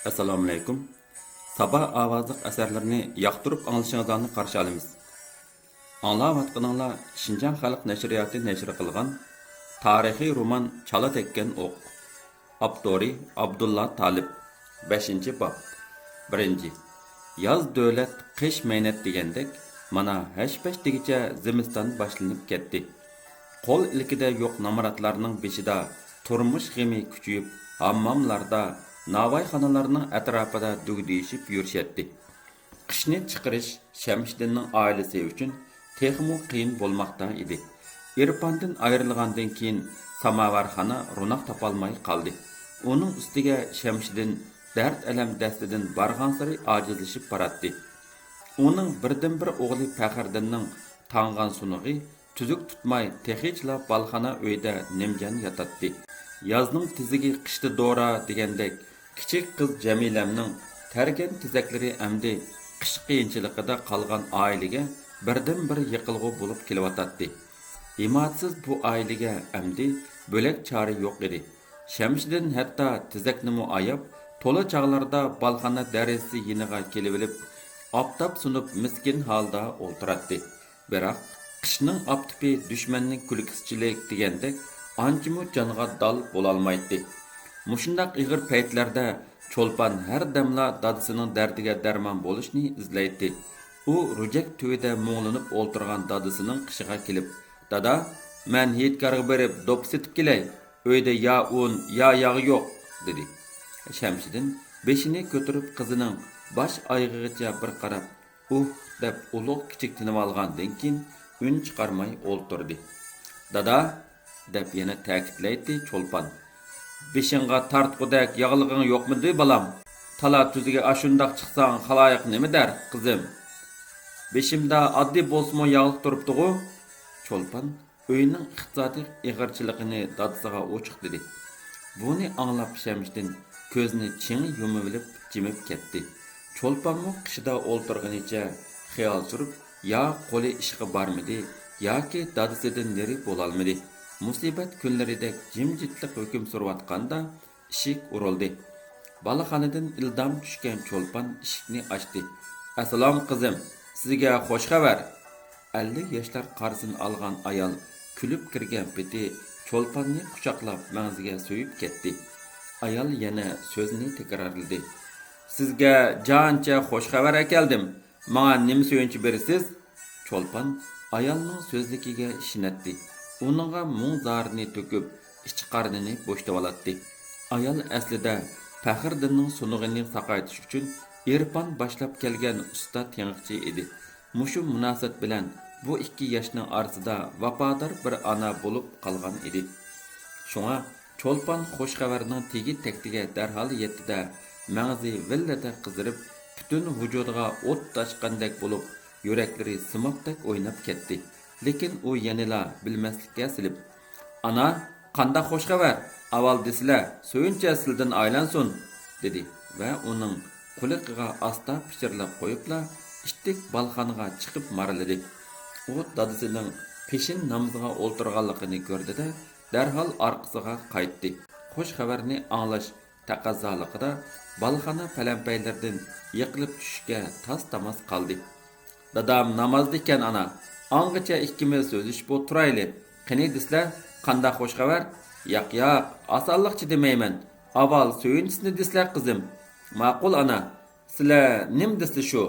Assalomu alaykum. Sabah ovozliq asarlarni yoqtirib anglashingizlarni qarshi olamiz. Anglayotganinglar Şinjan Xalq Nashriyati nashr qilgan tarixiy roman Chala tekkan o'q. Avtori Abdulla Talib. 5-bob. 1. Yoz davlat, qish mehnat degandek, mana hash-pash degicha zimiston boshlanib ketdi. Qo'l ilkida yo'q namoratlarning beshida turmush g'imi kuchayib, hammomlarda, navoiyxonalarning atrofida dugdiyishib yurishyapti. Qishni chiqarish Shamshiddinning oilasi uchun texmo qiyin bo'lmoqda edi. Irpondan ayrilgandan keyin samovarxona ro'noq topolmay qoldi. Uning ustiga Shamshiddin dard alam dastidan bargan sari ojizlashib boradi. Uning birdan-bir o'g'li Faxriddinning tangan sunug'i tuzuk tutmay tehichla balxana uyda nimjan yotadi. Yozning tizigi qishda dora degandek, kichik qiz Jamilamning targan tizaklari amdi qish qiyinchiligida qolgan oilaga birdan-bir yiqilg'u bo'lib kelyotadi. Imotsiz bu oilaga amdi bo'lak chora yo'q edi. Shamshiddin hatto tizaknimi ayab, to'la chog'larda balxana darisi yiniga kelib olib, oftob sunib miskin holda o'ltiradi. Biroq qishning oftobi dushmanning kulkisichilik degandek anchimi jonga dal bo'lolmaydi. Mushundaq ig'ir paytlarda Cho'lpon har damla dadasining dardiga darmon bo'lishni izlaydi. U rujak to'yida mo'nglinib o'ltirgan dadasining qishiga kelib, "Dada, men yetkarga berib dop setib kelay. Uyda ya un, ya yog' yo'q", dedi. Shamshiddin beshini ko'tarib qizining bosh oyog'igacha bir qarab, deb ulug' kichik tinib olgandan keyin un chiqarmay o'ltirdi. "Dada", deb yana ta'kidlaydi Cho'lpon. "Beshingga tartqudak yog'lig'ing yo'qmidi, balam? Tala tuziga ashundoq chiqsang, xaloyiq nima der, qizim? Beshimda oddiy bo'lsa-mu yog'liq turibdi-ku?" Cho'lpon uyning iqtisodiy ig'irchiligini dadasiga ochiq dedi. Buni anglab Shamshiddin ko'zini ching yumib olib jimib ketdi. Cho'lponmu qishida o'ltirganicha xiyol surib, ya qo'li ishga bormidi, yoki dadasidan neri bo'lolmadi. Musibat kunlaridek jimjitlik hukm surayotganda eshik urildi. Balaxonadan ildam tushgan Cho'lpon eshikni ochdi. "Assalom qizim, sizga xush xabar." 50 yoshlar qarzini olgan ayol kulib kirgan peti Cho'lponni quchoqlab mag'ziga so'yib ketdi. Ayol yana so'zini takrorladi. "Sizga joncha xush xabar akeldim. Menga nima so'yinchi berasiz?" Cho'lpon ayolning so'zligiga ishinatdi. Uningga mung-zarini to'kib, ichqarnini bo'shtib oladi. Ayol aslida Faxriddinning sunug'ini saqaytish uchun Irpon boshlab kelgan usta tengqchi edi. Mushu munosabat bilan bu ikki yoshning orasida vafodor bir ona bo'lib qolgan edi. Shunga Cho'lpon xush xabarning tegi taktiga darhol yetdi-da, mag'zi villada qizirib, butun vujudiga o't tashqandek bo'lib, yuraklari simoqdek o'ynab ketdi. Lekin u yanila bilmaslikka silib, "Ana, qanday xush xabar? Avval desizlar, so'yincha sildan aylansin", dedi va uning quliqiga asta pichirlab qo'yibla, ishtik balxonaga chiqib maraladi. U dadasining peshin namoziga o'ltirganligini ko'rdi-da, darhol orqasiga qaytdi. Xush xabarni anglash taqozoligida balxona palampaylardan yiqilib tushishga tas-tamas qoldi. "Dadam namozda ekan, ana. Angacha ikkimiz so'zlashib o'tirayli. Qani desizlar, qanday xush xabar?" "Yo'q, osonlikcha demayman. Avval so'yinchisini desizlar, qizim." "Ma'qul, ana. Sizlar nim desizlar shu?"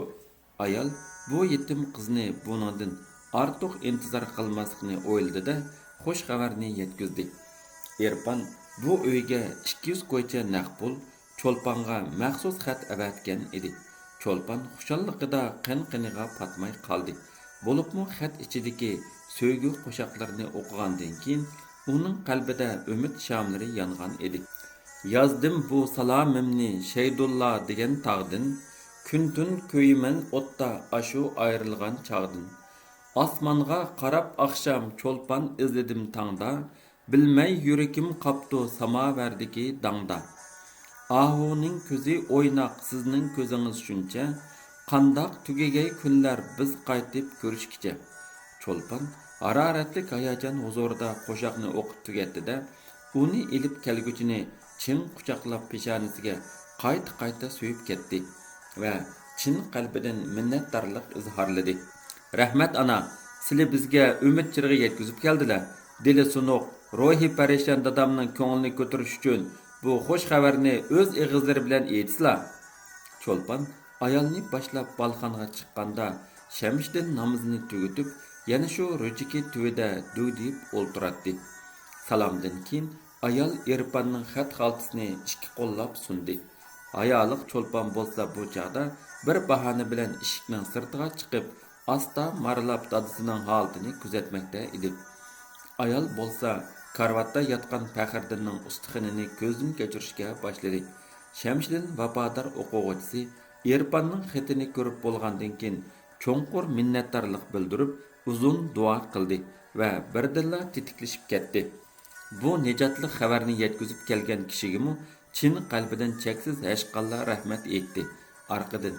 Ayol bu yetim qizni buningdan ortiq intizor qilmaslikni o'yladi-da, xush xabarni yetkazdi. Irpon bu uyga 200 qo'ycha naq pul Cho'lponga maxsus xat avatgan edi. Cho'lpon xushalligida qin-qiniga patmay qoldi. Bo'libmi xat ichidagi so'ygu qo'shoqlarni o'qigandan keyin uning qalbida umid shamlari yongan edi. "Yozdim bu salomimni Shaydulla degan tog'din, kun-tun ko'yiman o'tda ashu ayrilgan chog'din. Osmonga qarab oqshom Cho'lpon izladim tangda, bilmay yurakim qoptu samovardagi dangda. Ahuning ko'zi o'ynoq, sizning ko'zingiz shuncha, qandoq tugagay kunlar biz qaytib ko'rishkicha." Cho'lpon hararatli hayajon huzurida qo'shoqni o'qib tugatdi-da, uni ilib kelguchini chin quchoqlab peshonasiga qayta suyib ketdi va chin qalbidan minnatdorlik izhorladi. Rahmat ana, sizlar bizga umid chirig'i yetkazib keldilar. Dili sunuq, ruhi parishon dadamning ko'nglini ko'tarish uchun bu xush xabarni o'z ig'izlari bilan aytsizlar. Cho'lpon ayolni boshlab balxonga chiqqanda Shamshiddin namozini tugatib, yana shu ro'jiki tuvida dudib o'ltiradi. Salomdan keyin ayol Irfanning xat xaltasini ikki qo'llab sundi. Ayoliq Cho'lpon bo'lsa bu chaqda bir bahona bilan eshikning sirtiga chiqib, asta marlab dadasining holatini kuzatmoqda edi. Ayol bo'lsa karvatda yotgan Faxriddinning ustixonini ko'zdan kechirishga boshladi. Shamshiddin vafodor o'quvchisi Irfanning xatini ko'rib bo'lgandan keyin cho'nqur minnatdorlik bildirib, uzun duo qildi va birdilla tetiklashib ketdi. Bu nijotli xabarni yetkazib kelgan kishiga chin qalbidan cheksiz hashqalla rahmat aytdi. Orqadan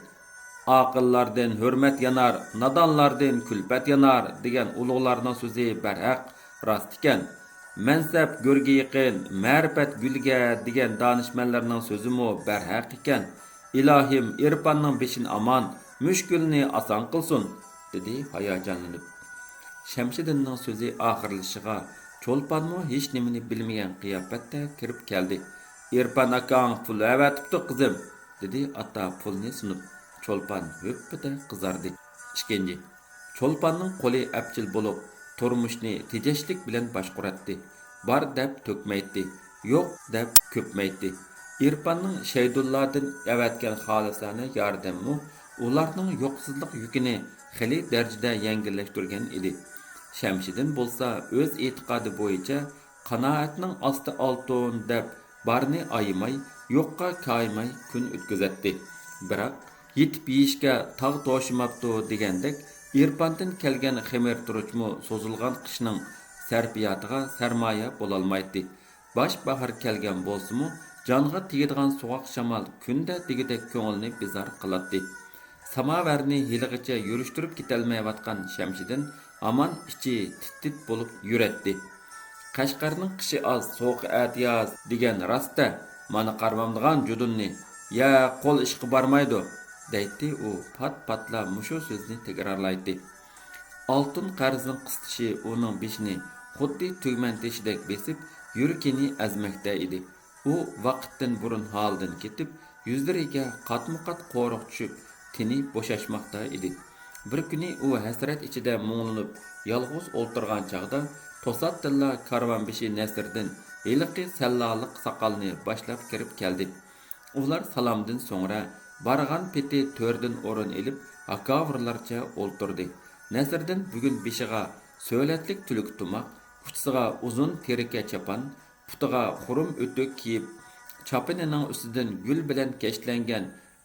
aqillardan hurmat yanar, nadonlardan kulfat yanar degan ulug'larning so'zi barhaq rost ekan. Mansab go'rga yaqin, ma'rifat gulga degan donishmandlarning so'zimi barhaq ekan. Ilohim Irfanning beshin amon, mushkulni oson qilsin, dedi hayajonlanib. Shamshiddinning so'zi oxirlashiga Cho'lponmi hech nimani bilmagan qiyofatda kirib keldi. Irfan akang pul avatibdi qizim, dedi ata pulni sunib. Cho'lpon höppida qizardi. Ikkinchi, Cho'lponning qo'li apchil bo'lib, turmushni tejashlik bilan boshqaratdi. Bor deb to'kmaydi, yo'q deb ko'pmaydi. Irfanning Shaydullardan avatgan xolisani yordammi ularning yo'qsizlik yukini xili darajada yengillashtirgan edi. Shamshiddin bo'lsa o'z e'tiqodi bo'yicha qanoatning osti oltin deb barni ayimay, yo'qqa kaymay kun o'tkazatdi. Biroq yetib yeyishga tog' to'shimabdi degandek, Irfandan kelgan xemir turuchmu so'zilgan qishning sarfiyatiga sarmoya bo'lolmaydi. Bosh bahor kelgan bo'lsa-mu, jonga tegadigan sovuq shamol kunda degidek ko'ngilni bezor qiladi. Samovarni hiligacha yurishtirib ketolmayotgan Shamshiddin aman ichi tit bo'lib yuratdi. Qashqarning qishi oz, sovuq atiyaz degan rasta, mana qarmamdigan judunni, ya qo'l ishqi bormaydi, deydi u pat-patla mushu so'zni takrorlaydi. Oltin qarzning qistishi uning beshini xuddi tugman teshidek besib, yurakini azmakda edi. U vaqtdan burun holdan ketib, yuzlariga qatma-qat qo'riq tushib, tini bo'shashmoqda edi. Bir kuni u hasrat ichida muңlanib, yolg'iz o'ltirgan chaqda to'satdilla karvonbeshi Nasriddin heliqi sallaliq soqolni boshlab kirib keldi. Ular salomdan so'ngra bargan peti to'rdan o'rin elib, akavrlarcha o'ltirdi. Nasriddin bugun beshiga so'latlik tuluk tumoq, uchisiga uzun terika chapan, putiga xurum o'tuk kiyib, chapinining ustidan gul bilan kashlangan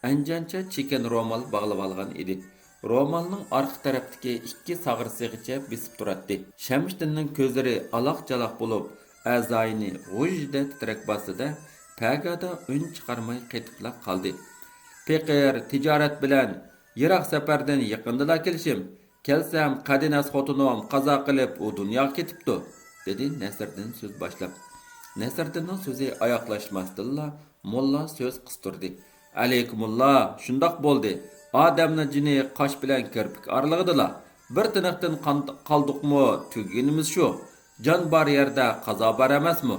anjancha chekan ro'mol bog'lab olgan edi. Romanning orqa tarafdagi ikki sag'risigacha besib turadi. Shamshiddinning ko'zlari aloq-jaloq bo'lib, a'zoyini g'ujda titrak bosdi-da, pagada un chiqarmay qetibla qoldi. Peqir tijorat bilan yiroq safardan yaqinda kelishim, kelsam qadinas xotinom qazo qilib u dunyoga ketibdi, dedi Nasriddin so'z boshlab. Nasriddinning so'zi oyoqlashmasdilla mulla so'z qistirdi. Alaykumulloh, shundoq bo'ldi. Adamni jini qosh bilan kirpik arlig'idilar. Bir tiniqdan qoldiqmi, tuginimiz shu. Jon bor yerda qazo bor emasmi?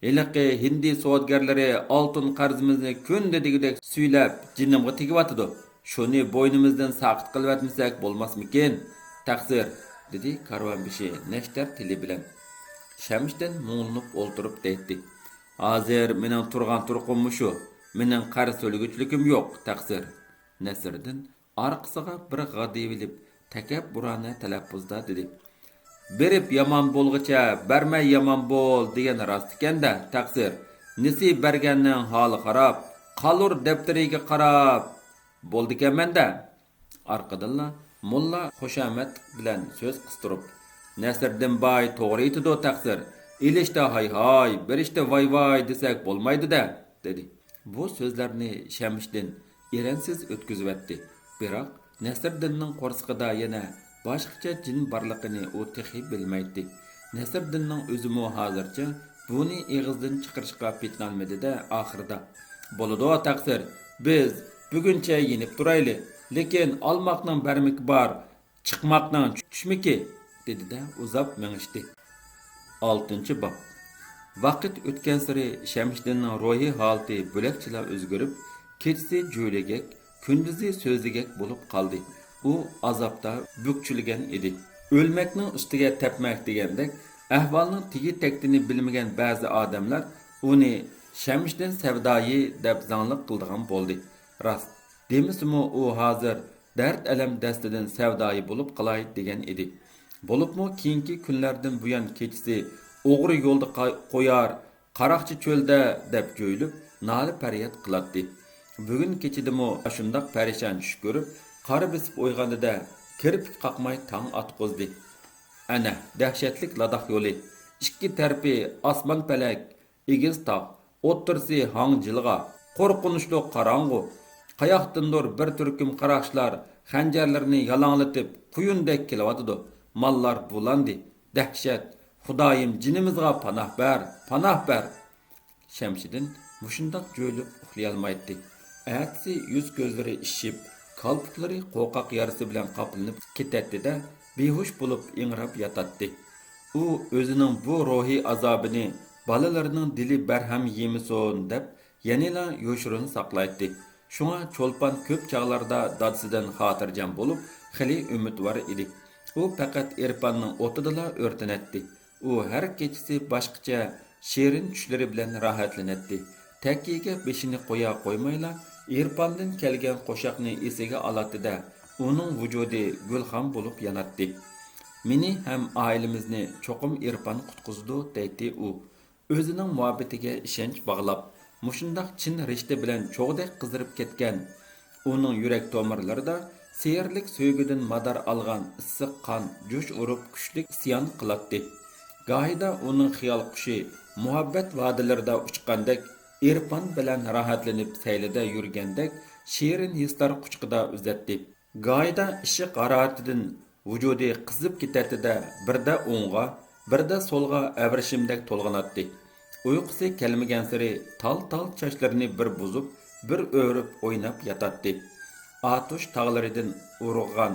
Eliqi hindi savdogarlari oltin qarzimizni kunda degidek suylab jinnimga tegivyotidi. Shuni bo'ynimizdan saqit qilib bo'lmasmikin? Taqsir, dedi karvonbeshi nashtar tili bilan. Shamshiddin muңlanib o'ltirib deydi. Hozir mening turgan turqimmi shu. Mening qarz so'lguchligim yo'q, taqsir. Nasriddin orqasiga bir g'adivilib, takabburona talaffuzda dedi. Berib yomon bo'lg'icha, bermay yomon bo'l degan rost ekanda, taqsir. Nasib berganning holi xarob, qolur daftariga qarab bo'ldi ekan-menda. Orqadilla mulla xushomat bilan so'z qistirib, Nasriddin boy to'g'ri aytdi, taqsir. İlişte hay hay, berişte vay vay desek bo'lmaydi-da, dedi. Bu so'zlarni Shamshiddin erensiz o'tkazib Biroq Nasriddinning qo'rsqida yana boshqacha jin borligini u texi bilmaydi. Nasriddinning o'zimi hozircha buni ig'izdan chiqarishga petnolmadi-da, oxirida bo'ladi o taqsir. Biz buguncha yenib turayli, lekin olmoqning barmiki bor, chiqmoqning tushmiki, dedi-da uzab mengishdi. 6-bob. Vaqt o'tgan sari Shamshiddinning ruhiy holati bo'lakchilar o'zgarib, kechasi jo'ligak, kunduzi so'zligak bo'lib qoldi. U azobda bukchilgan edi. O'lmakning ustiga tepmak degandek, ahvolning tigi taktini bilmagan ba'zi odamlar uni Shamshiddin savdoyi deb zanglik qildigan bo'ldi. Rost, demisimi u hozir dard alam dastidan savdoyi bo'lib qolay degan edi. Bo'libmi keyingi kunlardan buyon kechasi o'g'ri yo'lda qo'yar, qaroqchi cho'lda deb jo'yilib, noli faryod qiladi. Bugun kechidimi shundoq parishon tush ko'rib, qora bisib o'yg'anida kirpik qaqmay tong otqizdi. Ana dahshatlik ladoq yo'li. Ikki tarafi osmon palak, egiz tog', o'ttirsi hang jilg'a, qo'rqinchli qorong'u. Qayoqdandir bir turkum qaroqchilar xanjarlarini yalanglatib quyundek kelyotdi. Mallar bulandi. Dahshat. Xudoyim jinimizga panoh ber, panoh ber. Shamshiddin mushundoq jo'ylib uxlayolmaydi. Atsi yuz ko'zlari ishib, qalpoqlari qo'rqoq yarasi bilan qoplanib ketadi-da, behush bo'lib ingrab yotadi. U o'zining bu ruhiy azobini bolalarining dili barham yemisin deb yanela yoshirin saqlaydi. Shunga cho'lpon ko'p chog'larda dadasidan xotirjam bo'lib, xili umidvor edi. U faqat Irfanning o'tidala o'rtanatdi. U har kechasi boshqacha shirin tushlari bilan rohatlanatdi. Takkiga beshini qo'ya qo'ymayla Irfandan kelgan qo'shoqni esiga oladi-da, uning vujudi gulxan bo'lib yonatdi. Meni ham oilamizni cho'qim Irfan qutqizdi deydi u. O'zining muhabbatiga ishonch bog'lab, mushundoq chin rishta bilan cho'g'dek qizirib ketgan uning yurak tomirlarida seyrlik so'ygidan madar olgan issiq qon jo'sh urib kuchli isyon qiladi. Gohida uning xiyol qushi muhabbat vodilarida uchgandek, Irfan bilan rohatlanib saylida yurgandek shirin hislar quchqida uzatdi. Gohida ishiq haroratidan vujudi qizib ketadi-da, birda o'ng'a, birda solga avrishimdek to'lg'anadi. Uyqusi kelmagan sari tal-tal chochlarini bir buzib, bir o'rib o'ynab yotadi. Atush tog'laridan urug'an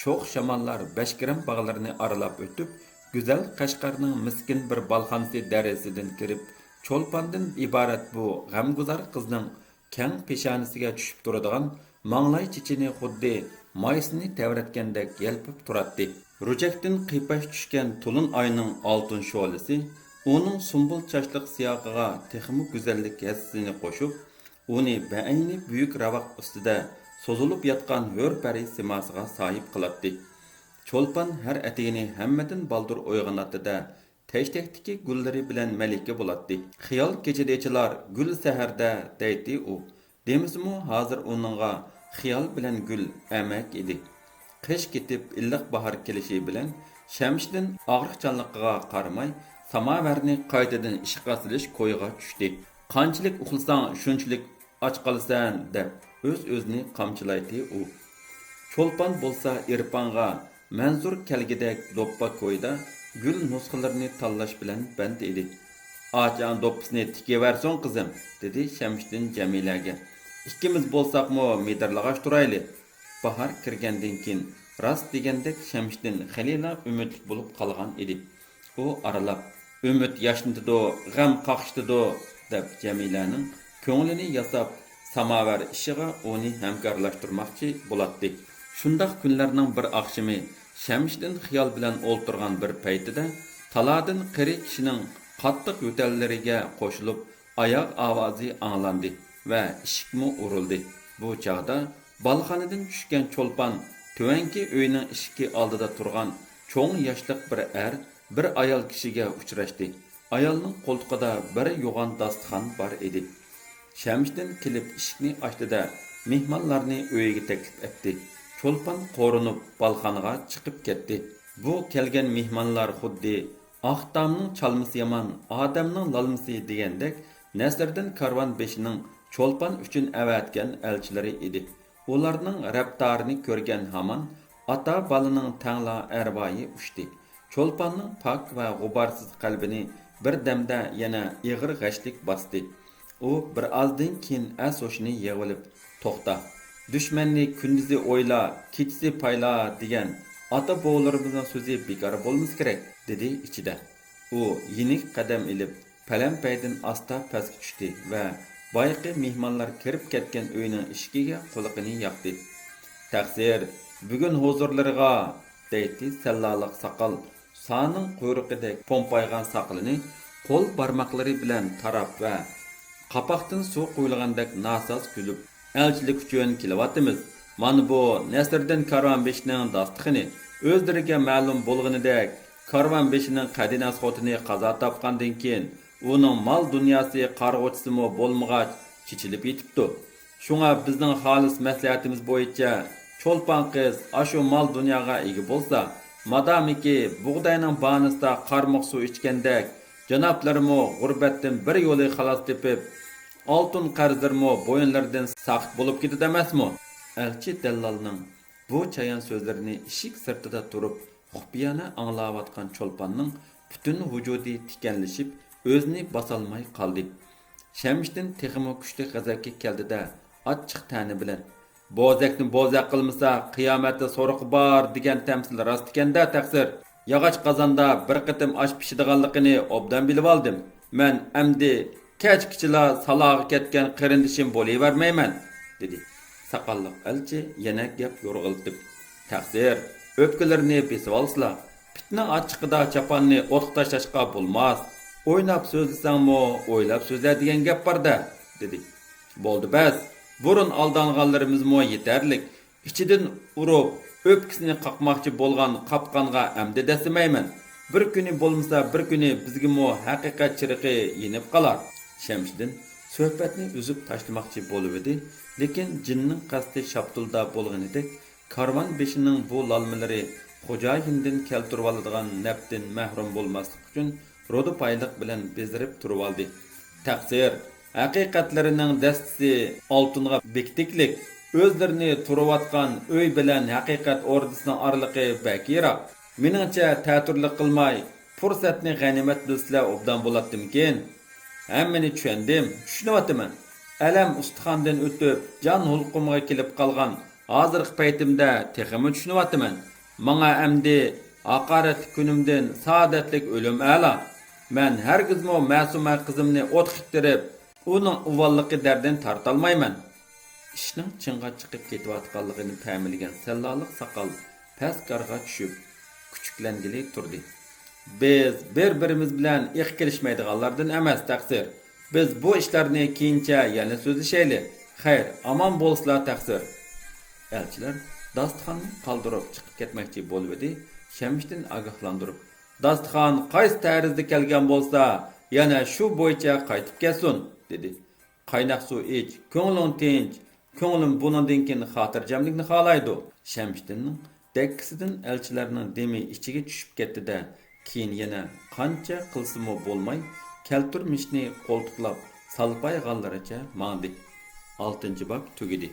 sho'x shamollar Bashkiram bog'larini aralab o'tib, go'zal Qashqarning miskin bir balxansi darasidan kirib, cho'lpondan iborat bu g'amguzar qizning kang peshonasiga tushib turadigan manglay chichini xuddi maysini tavratgandek yelpib turadi. Rujakdan qipash tushgan to'lin oyning oltin sho'lisi uning sumbul chachliq siyoqiga texmi go'zallik yassini qo'shib, uni ba'ayni buyuk ravaq ustida so'zilib yotgan hur pari simasiga sahib qiladi. Cho'lpon har atigini hammadan baldur o'yg'onatdi-da, tashtakdagi gullari bilan malika bo'ladi. Xiyol kechadachilar gul saharda deydi u. Demismi hozir uningga xiyol bilan gul amak edi. Qish ketib illiq bahor kelishi bilan Shamshiddin og'riqchanligiga qaramay samovarni qaytadan ishqa silish ko'yiga tushdi. Qanchalik uxlasang shunchalik och qolasan deb o'z-o'zini qamchilaydi u. Cho'lpon bo'lsa Irfanga manzur kelgidek doppa ko'yda gul nusxalarini tanlash bilan band edi. "Achan doppasini tikeversin qizim", dedi Shamshiddin Jamilaga. "Ikkimiz bo'lsaqmi medirlag'ash turayli." Bahar kirgandan keyin rost degandek Shamshiddin xalila umidli bo'lib qolgan edi. U aralab, "Umid yashnitdi, g'am qaqshtidi" deb Jamilaning ko'nglini yasab samovar ishiga uni hamkorlashtirmoqchi bo'ladi. Shundaq kunlarning bir oqshimi Shamshiddin xiyol bilan o'ltirgan bir paytida taladin qiri kishining qattiq yo'tallariga qo'shilib oyoq ovozi anglandi va eshikmi urildi. Bu chog'da balxonadan tushgan cho'lpon tuvanki uyning eshigi oldida turgan cho'ng yoshliq bir bir ayol kishiga uchrashdi. Ayolning qo'ltig'ida bir yo'g'on dasturxon bor edi. Shamshiddin kelib eshikni ochdi-da, mehmonlarni uyiga taklif etdi. Cho'lpon qo'rinib balxonaga chiqib ketdi. Bu kelgan mehmonlar xuddi Aqtamning chalmisi yomon, odamning lalmisi degandek Nasriddin karvonbeshining cho'lpon uchun avatgan elchilari edi. Ularning raptarini ko'rgan hamon ota bolaning tangla arvoyi ushdi. Cho'lponning pok va g'uborsiz qalbini bir damda yana ig'ir g'ashlik bosdi. U bir ozdan keyin as-hoshini yig'ilib, to'xta. Dushmanni kunduzi o'yla, kechasi payla degan ota bovlarimizning so'zi bekor bo'lmasa kerak, dedi ichida. U yenik qadam ilib, palam-paydin asta pastga tushdi va boyqi mehmonlar kirib ketgan uyning eshigiga quloqini yoqdi. Taqsir, bugun huzurlariga deydi sallaliq soqol, soning quyruqidek pompaygan soqolini qo'l barmoqlari bilan tarab va qapoqdan suv quyilgandek nasoz kulib, elchilik uchun kelyapmiz. Mana bu Nasriddin Karvonbeshining dasturxoni. O'zlariga ma'lum bo'lganidek, Karvonbeshining qadinasi xotini qazo topgandan keyin uning mol dunyosi qarg'uvchisimi bo'lmag'ach chichilib yetibdi. Shunga bizning xolis maslahatimiz bo'yicha cho'lpon qiz ashu mol dunyoga ega bo'lsa, madamiki bug'doyning banasida qarmoq suv ichgandek, janoblarimo g'urbatdan bir yo'li xalos tepib, oltin qarzlarimo bo'yinlaridan saqit bo'lib ketdi emasmi? Elchi dallalning bu chayon so'zlarini eshik sirtida turib, xufiyana anglayotgan cho'lponning butun vujudi tikanlashib, o'zini bosolmay qoldi. Shamshdin texmo kuchli g'azabga keldida, achchiq ta'ni bilan "Bozakni bozak qilmasa, qiyomatda so'riq bor" degan tamsil rost ekanda taqsir. Yog'och qozonda bir qitim osh pishadiganligini obdan bilib oldim. Men amdi kechkichila salog'i ketgan qarindishim bo'lavermayman, dedi. Saqalliq elchi yana gap yo'rg'iltib. Taqsir, o'pkalarini besib olsizlar. Pitni ochiqida chaponni o'tqa tashlashga bo'lmas. O'ynab so'zlasangmi, o'ylab so'zla degan gap bor-da, dedi. Bo'ldi bas. Burun aldanganlarimizmi yetarlik. İçidan urib, o'pkisini qaqmoqchi bo'lgan qapqonga amdi desimayman. Bir kuni bo'lmasa, bir kuni bizgimi haqiqat chiriqi yenib qolar. Shamshiddin suhbatni uzib tashlamoqchi bo'lib edi, lekin jinning qasdi shaptulda bo'lganidek, Karvonbeshining bu lalmalari xo'jayindan keltirib oladigan naftin mahrum bo'lmaslik uchun ro'di payliq bilan bezirib turib oldi. Taqsir, haqiqatlarining dastisi oltinga bektiklik, o'zlarini turayotgan uy bilan haqiqat o'rdisining oraliqi bakiroq. Meningcha ta'turlik qilmay, fursatni g'animat bilsizlar obdan bo'ladimkin. Hammani tushunyapman. Alam ustixondan o'tib, jon hulqumga kelib qolgan hozirgi paytimda texmi tushunyapman. Menga amdi haqorat kunimdan saodatlik o'lim a'lo. Men hargizmo ma'suma qizimni o't xitirib, uning uvalliqi dardan tortolmayman. Ishning chinga chiqib ketayotganligini ta'minlagan sallaliq soqol pastqarga tushib, kuchuklangili turdi. Biz bir-birimiz bilan iq kelishmaydiganlardan emas taqsir. Biz bu ishlarni keyincha yana so'zlashaylik. Xayr, omon bo'lsizlar taqsir. Elchilar dasturxonni qoldirib chiqib ketmoqchi bo'ldi. Shamshiddin ogohlantirib, dasturxon qaysi tarzda kelgan bo'lsa, yana shu bo'yicha qaytib kelsin, dedi. Qaynoq suv ich, ko'ngling tinch. Ko'nglim bundan keyin xotirjamlikni xohlaydi. Shamshiddinning dakkisidan elchilarning demi ichiga tushib ketdi-da, keyin yana qancha qilsimi bo'lmay, keltirmishni qo'ltiqlab salpayganlaricha mandi. 6-bob tugidi.